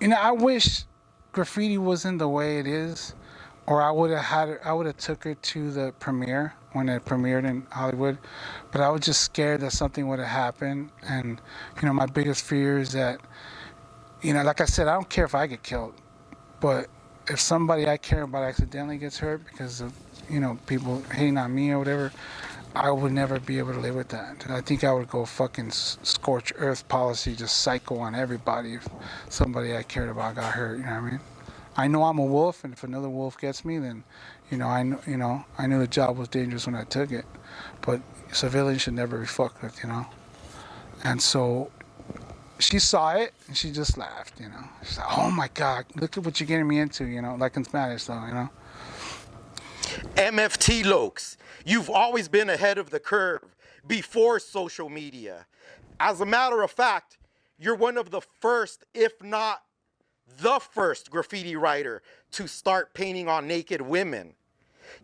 You know, I wish graffiti wasn't the way it is, or I would have had her, I would have took her to the premiere when it premiered in Hollywood, but I was just scared that something would have happened. And you know, my biggest fear is that, you know, like I said, I don't care if I get killed, but if somebody I care about accidentally gets hurt because of, you know, people hating on me or whatever, I would never be able to live with that. I think I would go fucking scorch earth policy, just psycho on everybody if somebody I cared about got hurt. You know what I mean? I know I'm a wolf, and if another wolf gets me, then, you know, I knew the job was dangerous when I took it. But civilians should never be fucked with, you know. And so she saw it and she just laughed, you know. She's like, "Oh my God, look at what you're getting me into," you know, like in Spanish, though, you know. MFT Lokes, you've always been ahead of the curve before social media. As a matter of fact, you're one of the first, if not the first, graffiti writer to start painting on naked women.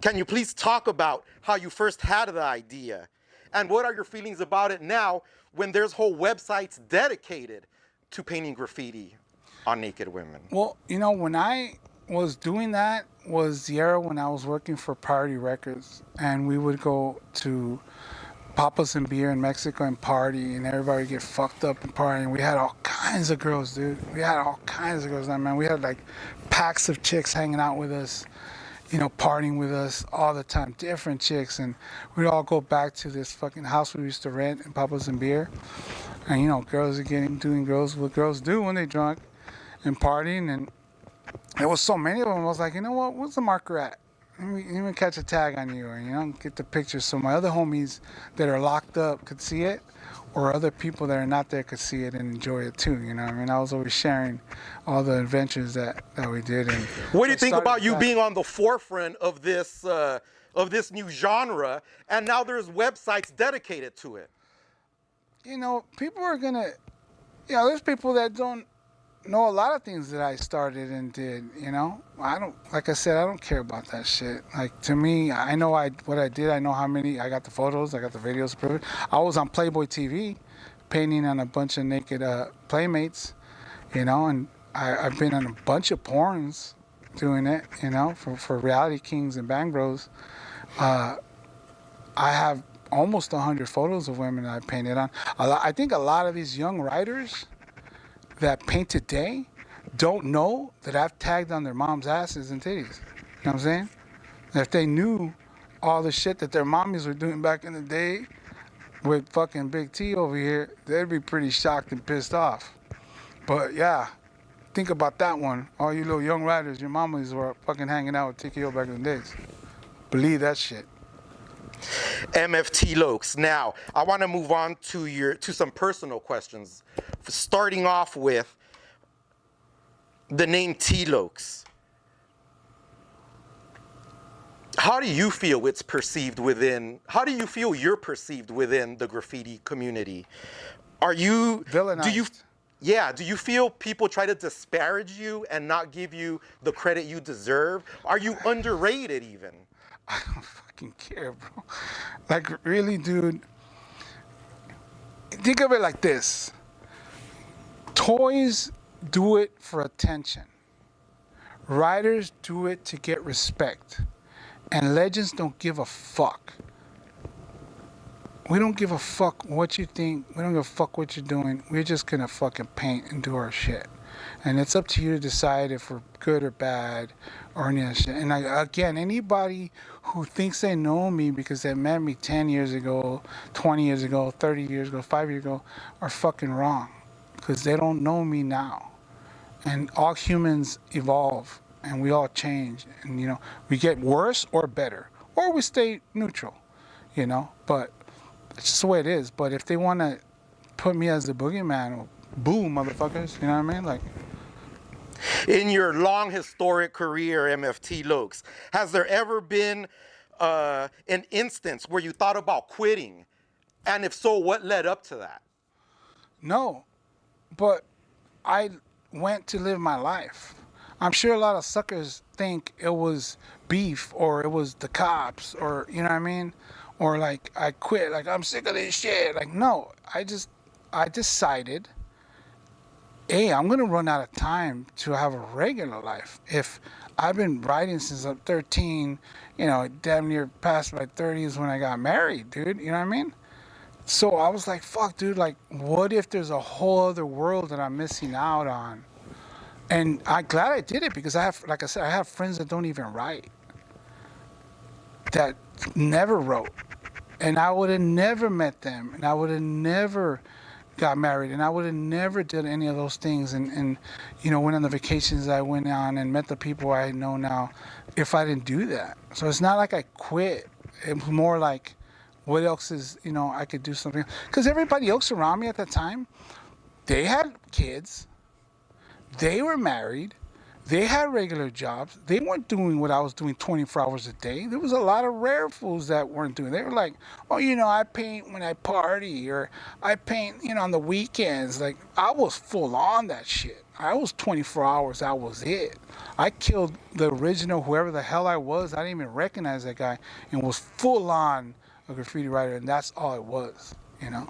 Can you please talk about how you first had the idea? And what are your feelings about it now when there's whole websites dedicated to painting graffiti on naked women? Well, you know, when I was doing that was the era when I was working for Priority Records, and we would go to Papas and Beer in Mexico and party, and everybody would get fucked up and party. And we had all kinds of girls, dude. We had all kinds of girls, man. We had like packs of chicks hanging out with us, you know, partying with us all the time, different chicks. And we'd all go back to this fucking house we used to rent in Papas and Beer. And, you know, girls are doing girls what girls do when they drunk and partying. And there was so many of them. I was like, you know what? What's the marker at? Let me catch a tag on you, or, you know, get the picture so my other homies that are locked up could see it, or other people that are not there could see it and enjoy it too. You know what I mean? I was always sharing all the adventures that we did. And what do you think about you being on the forefront of this new genre, and now there's websites dedicated to it? You know, people are gonna, you know, there's people that don't know a lot of things that I started and did, you know. I don't, like I said, I don't care about that shit. Like, to me, I know what I did. I know how many, I got the photos, I got the videos to prove it. I was on Playboy TV painting on a bunch of naked playmates, you know, and I've been on a bunch of porns doing it, you know, for Reality Kings and Bang Bros. I have almost 100 photos of women that I painted on. I think a lot of these young writers that paint today don't know that I've tagged on their mom's asses and titties. You know what I'm saying? And if they knew all the shit that their mommies were doing back in the day with fucking Big T over here, they'd be pretty shocked and pissed off. But yeah, think about that one. All you little young writers, your mommies were fucking hanging out with TKO back in the days. Believe that shit. MFT Lokes. Now, I want to move on to some personal questions. Starting off with the name TLOKS. How do you feel it's perceived within? How do you feel you're perceived within the graffiti community? Are you villainized? Do you feel people try to disparage you and not give you the credit you deserve? Are you underrated even? I don't fucking care, bro. Like, really, dude. Think of it like this. Toys do it for attention. Writers do it to get respect. And legends don't give a fuck. We don't give a fuck what you think. We don't give a fuck what you're doing. We're just gonna fucking paint and do our shit. And it's up to you to decide if we're good or bad or any of that shit. And again, anybody who thinks they know me because they met me 10 years ago, 20 years ago, 30 years ago, 5 years ago, are fucking wrong. Because they don't know me now. And all humans evolve and we all change. And, you know, we get worse or better. Or we stay neutral, you know. But it's just the way it is. But if they want to put me as the boogeyman, well, boo, motherfuckers. You know what I mean? Like, in your long historic career, MFT Lokes, has there ever been an instance where you thought about quitting? And if so, what led up to that? No, but I went to live my life. I'm sure a lot of suckers think it was beef or it was the cops or, you know what I mean? Or like, I quit, like, I'm sick of this shit. Like, no, I decided hey, I'm gonna run out of time to have a regular life. If I've been writing since I'm 13, you know, damn near past my 30s when I got married, dude. You know what I mean? So I was like, fuck, dude. Like, what if there's a whole other world that I'm missing out on? And I'm glad I did it because I have, like I said, I have friends that don't even write, that never wrote, and I would have never met them, and I would have never got married, and I would have never did any of those things, and you know, went on the vacations I went on and met the people I know now, if I didn't do that. So it's not like I quit. It was more like, what else is, you know, I could do something, because everybody else around me at that time, they had kids, they were married, they had regular jobs. They weren't doing what I was doing 24 hours a day. There was a lot of rare fools that weren't doing. They were like, oh, you know, I paint when I party, or I paint, you know, on the weekends. Like, I was full on that shit. I was 24 hours. That was it. I killed the original, whoever the hell I was. I didn't even recognize that guy, and was full on a graffiti writer, and that's all it was, you know.